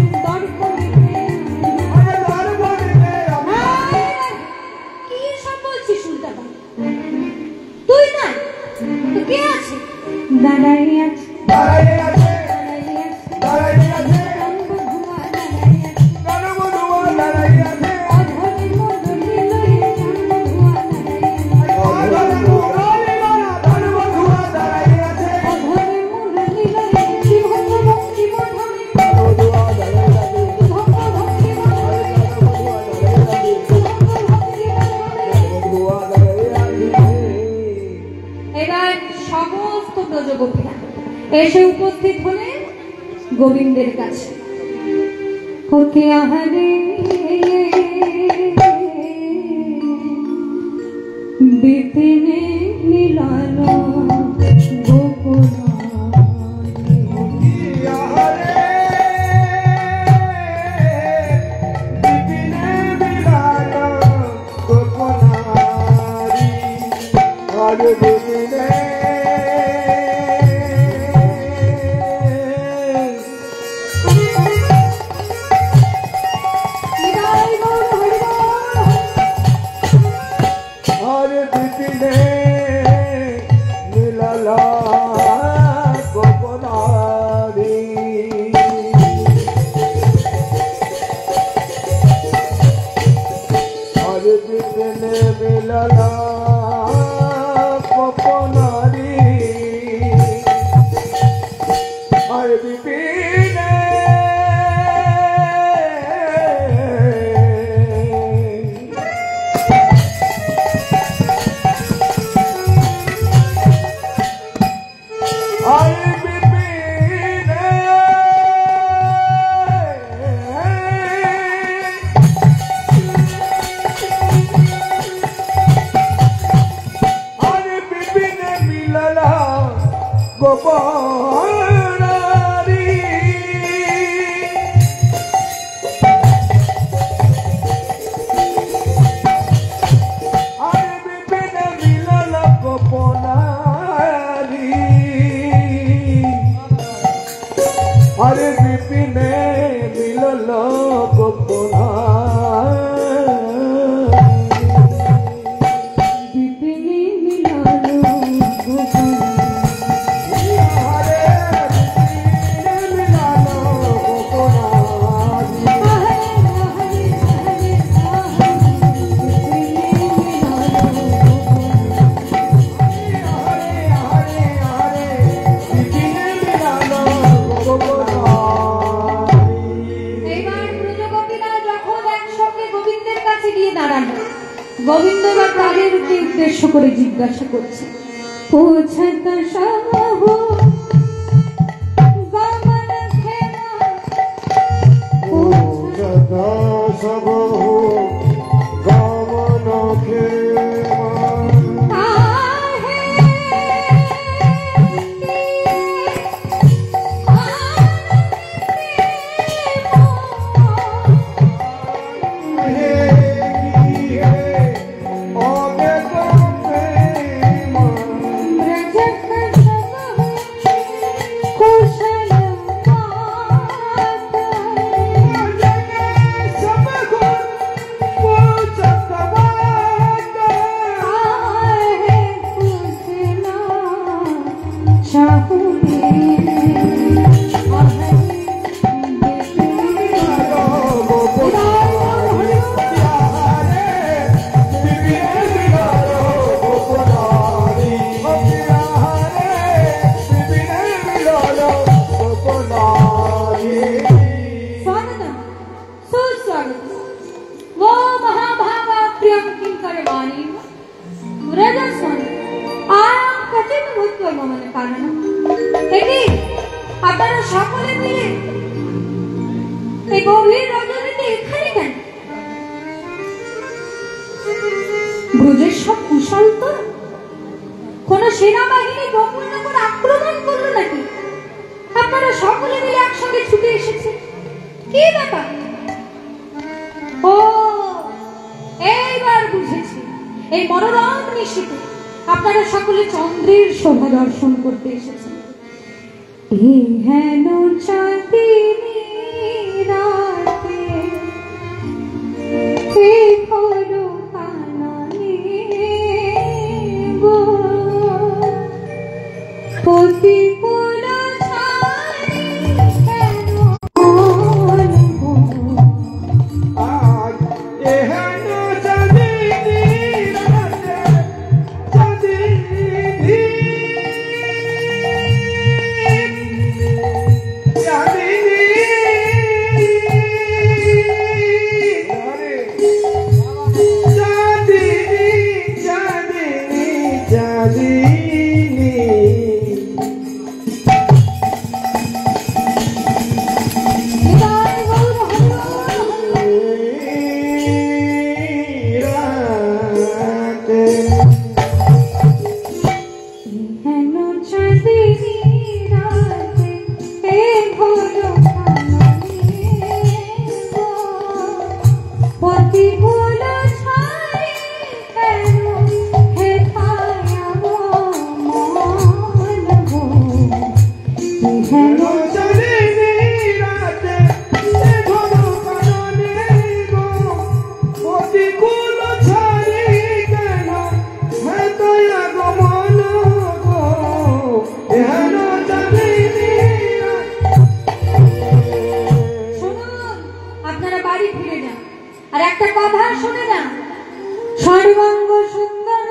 দাঁড়াই আছে, দাঁড়াই আছে, দাঁড়াই আছে, এসে উপস্থিত হলেন গোবিন্দের কাছে। হতে আহারে বিপিনে মিলানো গোপনারি আরে বিপিনে মিলল গোপনারি আরে বিপিনে মিলল গোপনারি বিপিনে মিলল গোপনারি আরে বিপিনে মিলল গোপনারি আহারে আহারে আহারে বিপিনে মিলল গোপনারি। এইবার ব্রজগোপীরা যখন একসঙ্গে গোবিন্দের কাছে গিয়ে দাঁড়ালো, গোবিন্দ এবার তাদেরকে উদ্দেশ্য করে জিজ্ঞাসা করছে, পৌঁছত সবহু গমন ক্ষেমা, আহে स्वागतम सुस्वागतम वो महाभागा प्रियम किंकर वाणी रजस्वन आयाम कचित भूत्व ममन कारण এটি আপনারা সকলে মিলে এই গভীর রজনীতে এখানে কেন? ব্রজের সব কুশল তো? কোন সেনাবাহিনী গোপনগর আক্রমণ করলো নাকি? আপনারা সকলে মিলে একসঙ্গে ছুটে এসেছে, কি ব্যাপার? ও এইবার বুঝেছি, এই মনোরম নিশীথে আপনারা সকলে চন্দ্রের শোভা দর্শন করতে এসেছেন। এই হেন চাঁদিনী রাতে এই করো কাননে গো প্রতিকূল ছাড়ি কেন সর্বাঙ্গ সুন্দর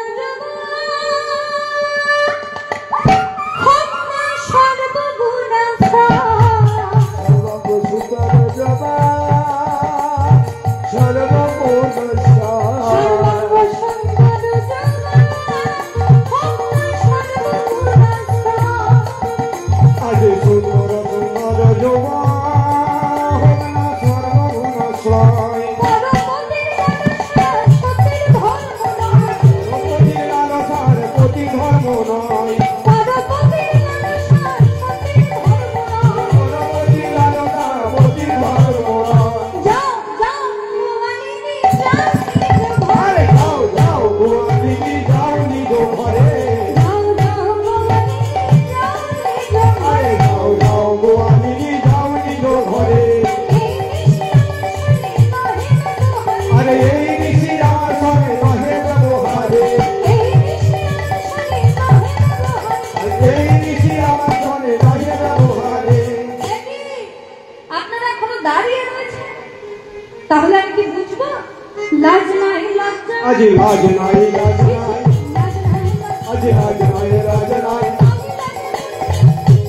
আজি লাজ নাই লাজ নাই লাজ নাই আজি লাজ নাই লাজ নাই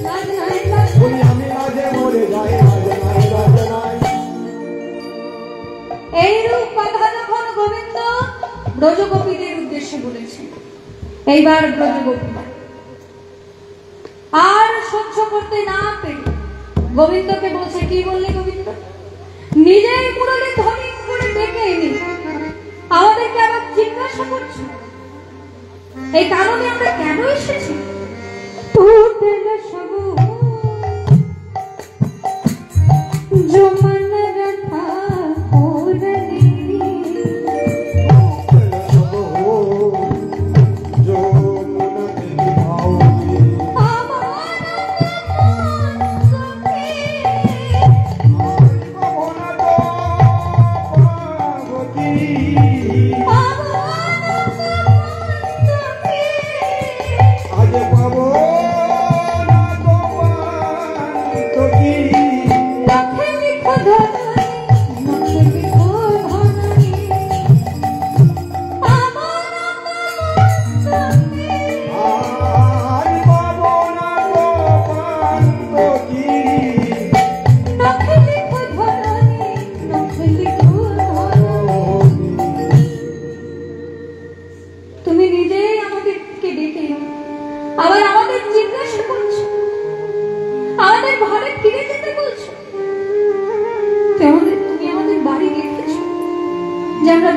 লাজ নাই লাজ বলি আমি লাজে মরে যাই লাজ নাই লাজ নাই। এইরূপ কথা যখন গোবিন্দ ব্রজগোপীদের উদ্দেশ্যে বলেছেন, এইবার ব্রজগোপীরা আর সহ্য করতে না পেরে গোবিন্দকে বলছে, কি বললে গোবিন্দ? নিজের মুরলি ধ্বনি করে ডেকে এনে আমাদেরকে আবার জিজ্ঞাসা করছো এই কারণে আমরা কেন এসেছি? টুটলে সব জমান রাখা ওরে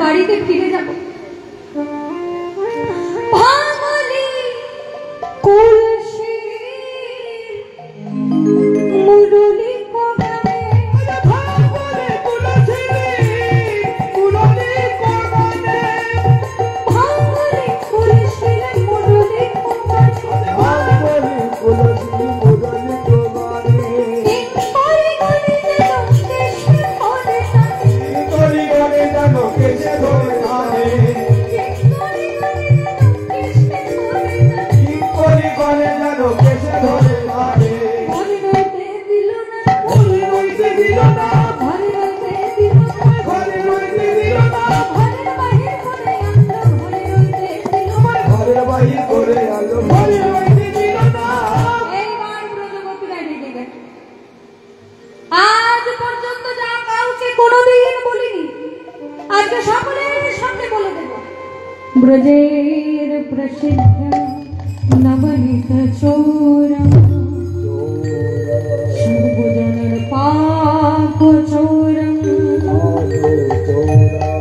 বাড়িতে ফিরে যাব। ভাঙলি কুলসি মুরলি কোগানে ভাঙলি কুলসি মুরলি কোগানে ভাঙলি কুলসি মুরলি কোগানে ভাঙলি কুলসি মুরলি কোগানে ইনকরি গনি যেন কেশে ধরে থাকে ইনকরি গনি যেন কেশে ধরে থাকে ইনকরি গনি যেন কেশে ধরে থাকে ঘরে রইতে দিল না ঘরে রইতে দিল না ঘরে রইতে দিল না ঘরে রইতে দিল না ঘরের বাহির করে আনলো ঘরে রইতে দিল না ঘরের বাহির করে আনলো ঘরে রইতে দিল না। এইবার ব্রজগোপীরা রেগে গেল। আজ পর্যন্ত যা কাউকে কোনোদিন বলিনি, আজকে সকলের সামনে বলে দেব। ব্রজের প্রসিদ্ধ নবনীত চোরম সর্বজনের পাপ চোরম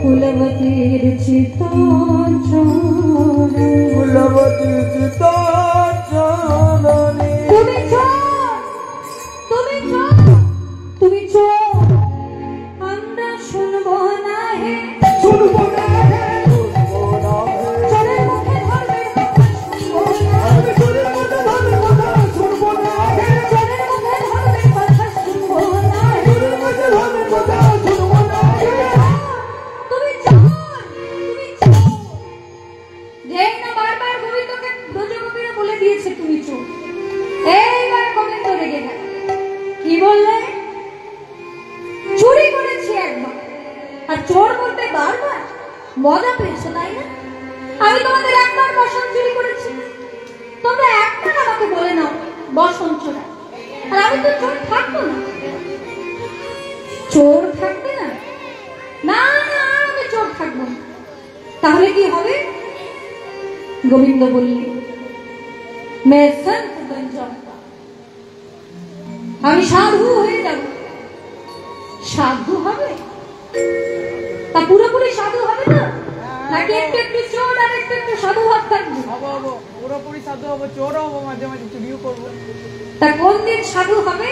কুলবতীর চিত্তন চোরম কুলবতীর চিত্তন চোরম। তুমি চোর, তুমি চোর, তুমি চোর, আমরা শুনবো না হে শুনবো না হে শুনবো না হে চোরের মুখে ধর্মের কথা শুনবো না হে চোরের মুখে ধর্মের কথা শুনবো না হে চোরের মুখে ধর্মের কথা শুনবো না হে চোরের মুখে ধর্মের কথা শুনবো না হে। তুমি চোর, তুমি চোর। যেই না বারবার গোবিন্দকে ব্রজগোপীরা বলে দিয়েছে তুমি চোর, এইবার গোবিন্দ রেগে গেল। কি বললে? চুরি করেছি একবার আর চোর বলতে বারবার? মজা পেয়েছো তাই না? আমি তোমাদের একবার বসন চুরি করেছি, তোমরা একবার আমাকে বলে নাও বসন চোরা, আর আমি তো চোর থাকবো না। চোর থাকবে না? না না, আমি চোর থাকবো না। তাহলে কি হবে? গোবিন্দ বললেন, मैं संत बन जाऊंगा, আমি সাধু হয়ে যাব। সাধু হবে? তা পুরোপুরি সাধু হবে না, নাকি একটু একটু চোর আর একটু একটু সাধু ভাব থাকবে? হবো, পুরোপুরি সাধু হবো, চোরও হবো, মাঝে মাঝে চুরিও করবো। তা কোন দিন সাধু হবে?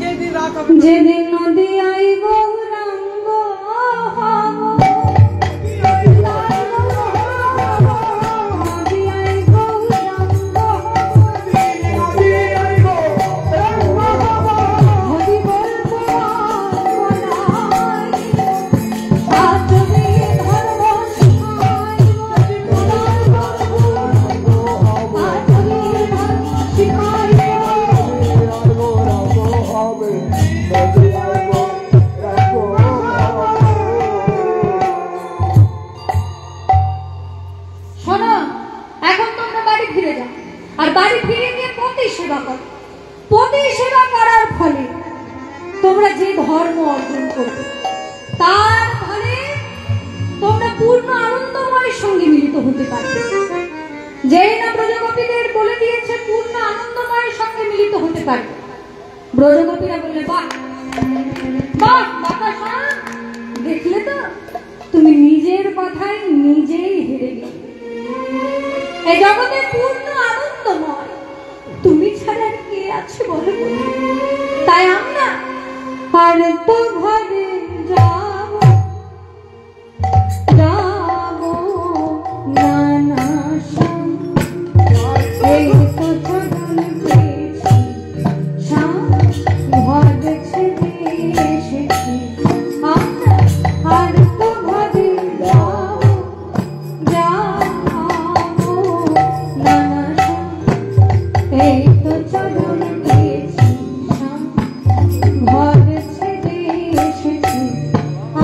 যেদিন রাত হবে, যেদিন নদী আই গৌরাঙ্গ হব। হতে পারে। যেই না ব্রজগোপীদের বলে দিয়েছে পূর্ণ আনন্দময়ের সঙ্গে মিলিত হতে পারে, ব্রজগোপীরা বললে বাহ বাহ বাতাসা, দেখলে তো তুমি নিজের কথায় নিজেই হেরে গেলে। এই জগতে পূর্ণ আনন্দময়, তুমি ছাড়া আর কে আছে বলো? তাই আমরা আর তো ঘরে যাব যাব না না এই তো চরণ পেয়েছি, ঘর ছেড়ে এসেছি আমরা আর তো ঘরে যাব যাব না না এই তো চরণ পেয়েছি, ঘর ছেড়ে এসেছি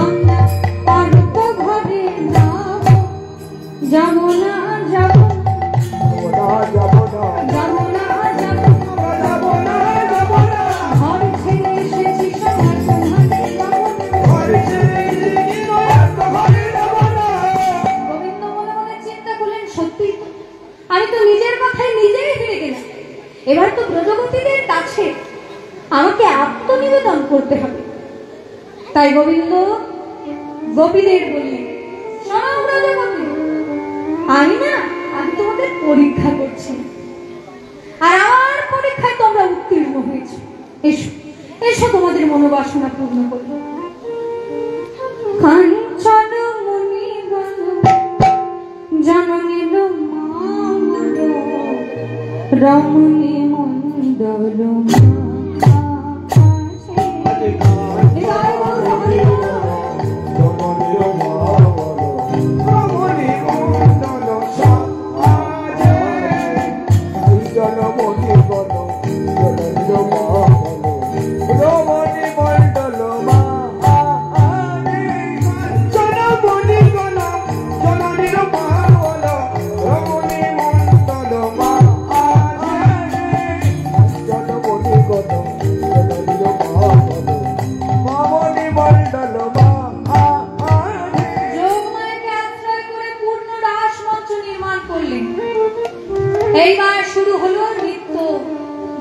আমরা আর তো ঘরে যাব যাব না যাব যাব না যাব ঘর ছেড়ে এসেছি সবার সন্ধানে যাব না। গোবিন্দ মনে মনে চিন্তা করলেন, সত্যি আমি তো নিজের কথায় নিজেই হেরে গেলাম। এবার তো ব্রজগোপীদের কাছে আমাকে আত্মনিবেদন করতে হবে। তাই গোবিন্দ গোপীদের বললেন, শোনো ব্রজগোপী, আমি তোমাদের পরীক্ষা করছি, আর আমার পরীক্ষায় তোমরা উত্তীর্ণ হয়েছো। এসো এসো তোমাদের মনোবাসনা পূর্ণ করো। কাঞ্চন মুনিগণ জননীর মামল রমণী মণ্ডল এইবার শুরু হলো নৃত্য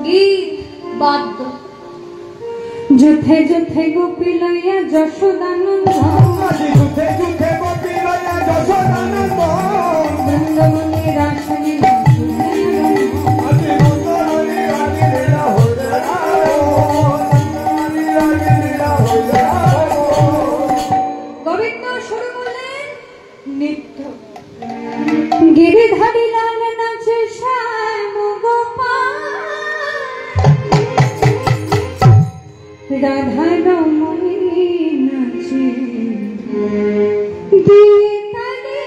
গীত বাদ্য। যুথে যুথে গোপী লইয়া যশোদানন্দ বৃন্দাবনে রাসলীলা গোবিন্দ শুরু করলেন নৃত্য। গিরিধারী লাল নাচে শ্যাম গোপাল, রাধা রমণী নাচে দিয়ে তালে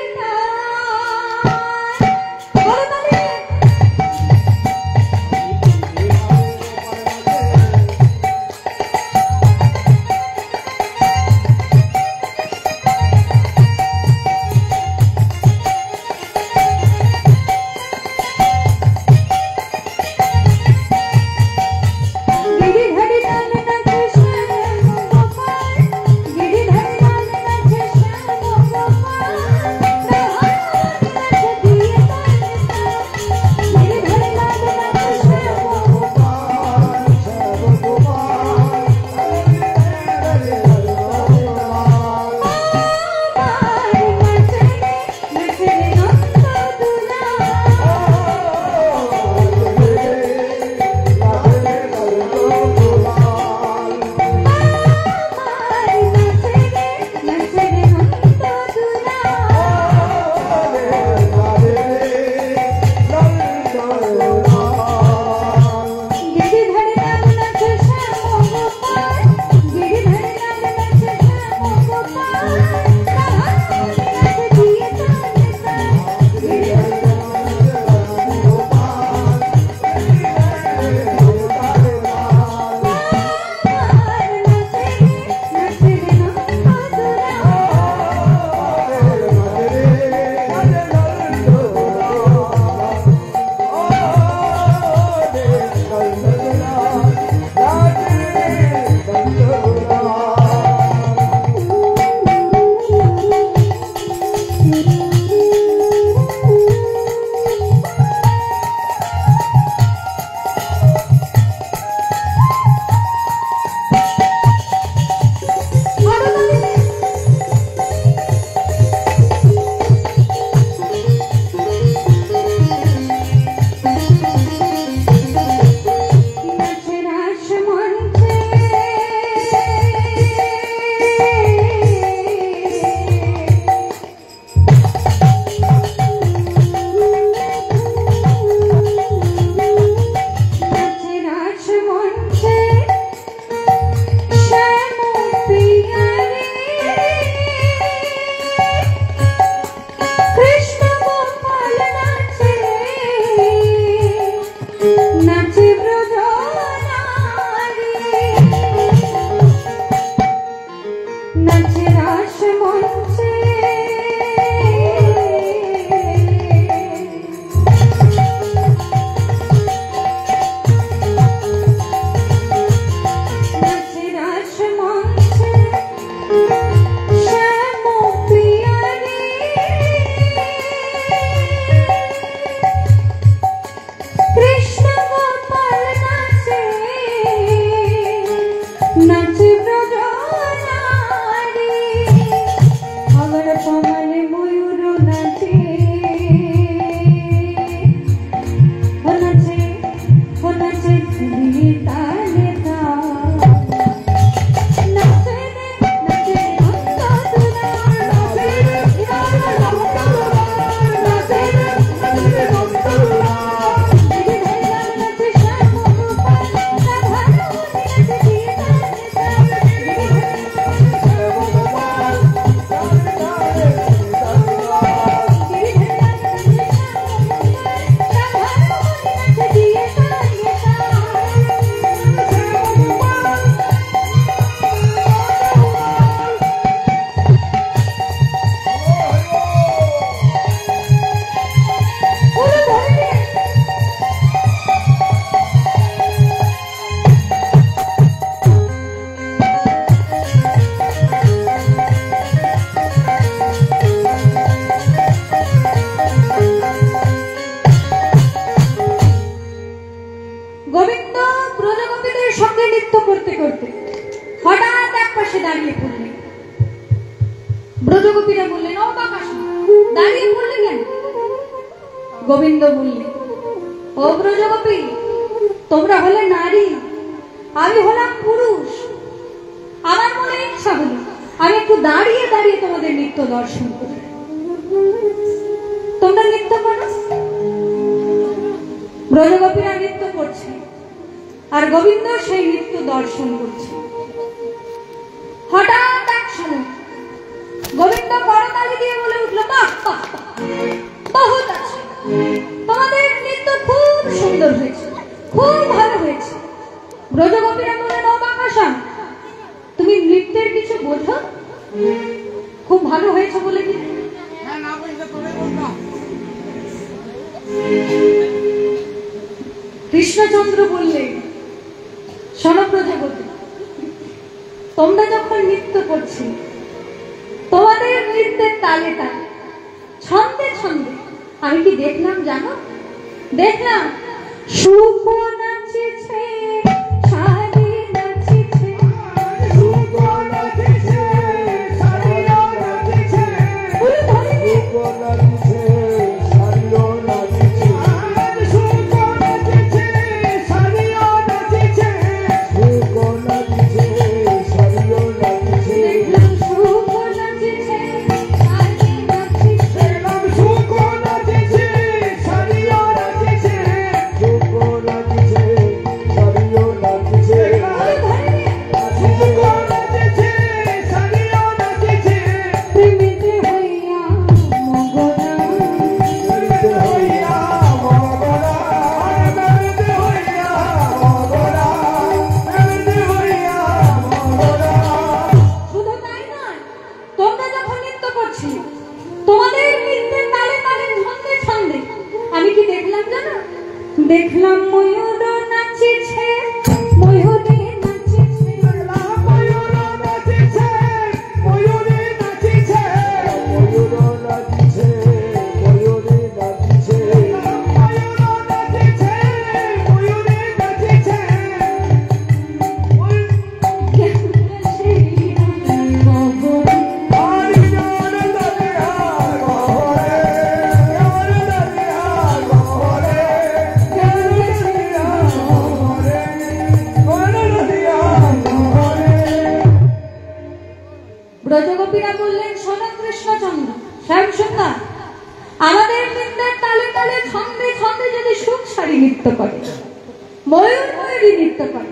গোবিন্দ বললে, ও ব্রজগোপী, তোমরা হলে নারী, আমি হলাম পুরুষ। আমার মনে ইচ্ছা হলো আমি একটু দাঁড়িয়ে দাঁড়িয়ে তোমাদের নৃত্য দর্শন করি। তোমরা নৃত্য করো। ব্রজগোপীরা নৃত্য করছে আর গোবিন্দ সেই নৃত্য দর্শন করছে। হঠাৎ এক সময় গোবিন্দ করতালি দিয়ে বলে উঠল, বাহ বাহ, বহুত আছে, তোমাদের নৃত্য খুব সুন্দর হয়েছে, খুব ভালো হয়েছে। ব্রজগোপীরা বললেন, ও বাকাশা, তুমি নৃত্যের কিছু বোঝো? খুব ভালো হয়েছে বলে কি? হ্যাঁ, না বুঝলে তোরে বলতাম। কৃষ্ণচন্দ্র বললেন, শোনো ব্রজগোপী, তোমরা যখন নৃত্য করছি, তোমাদের নৃত্যের তালে তালে, ছন্দে ছন্দে আমি কি দেখলাম জানো? দেখলাম সুখ নাচছে, শাড়ি নাচছে, সুখ নাচছে, শাড়িও নাচছে, বলে ধরে নে। সুখ নাচছে, শাড়িও নাচছে, সুখ নাচছে, শাড়িও নাচছে, সুখ নাচছে, শাড়িও নাচছে, দেখলাম সুখ নাচছে, শাড়ি নাচছে, দেখলাম সুখ নাচছে, শাড়িও নাচছে, সুখ নাচছে, শাড়িও নাচছে, বলে ধরে নে। সুখ নাচছে, শাড়িও নাচছে, প্রেমেতে হইয়া মগনা, নৃত্য হইয়া মগনা, নৃত্য হইয়া মগনা, নৃত্য হইয়া মগনা। শুধু তাই নয়, তোমরা যখন নৃত্য করছিলে, তোমাদের নৃত্যের তালে তালে, ছন্দে ছন্দে আমি কি দেখলাম জানো? দেখলাম ময়ূর নাচিছে, ময়ূরে নাচিছে, ময়ূর নাচিছে, ময়ূরে নাচিছে, ময়ূর নাচিছে, ময়ূরে নাচিছে, ময়ূর নাচিছে, ময়ূরে নাচিছে, কেমন সেই গগন, হরি জন দলিয়া গহরে, হরি দলিয়া গহরে, হরি দলিয়া গহরে, হরি দলিয়া গহরে। ব্রজগোপীরা বললেন, শোনো কৃষ্ণচন্দ্র, শ্যামসুন্দর, আমাদের নৃত্যের তালে তালে, ছন্দে ছন্দে যদি সুখ সারি নৃত্য করে, ময়ূর ময়ূরী নৃত্য করে,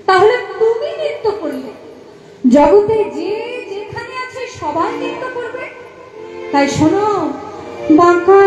তাহলে তুমি নৃত্য করলে জগতে যে যেখানে আছে সবাই নৃত্য করবে। তাই শোনো বাঁকা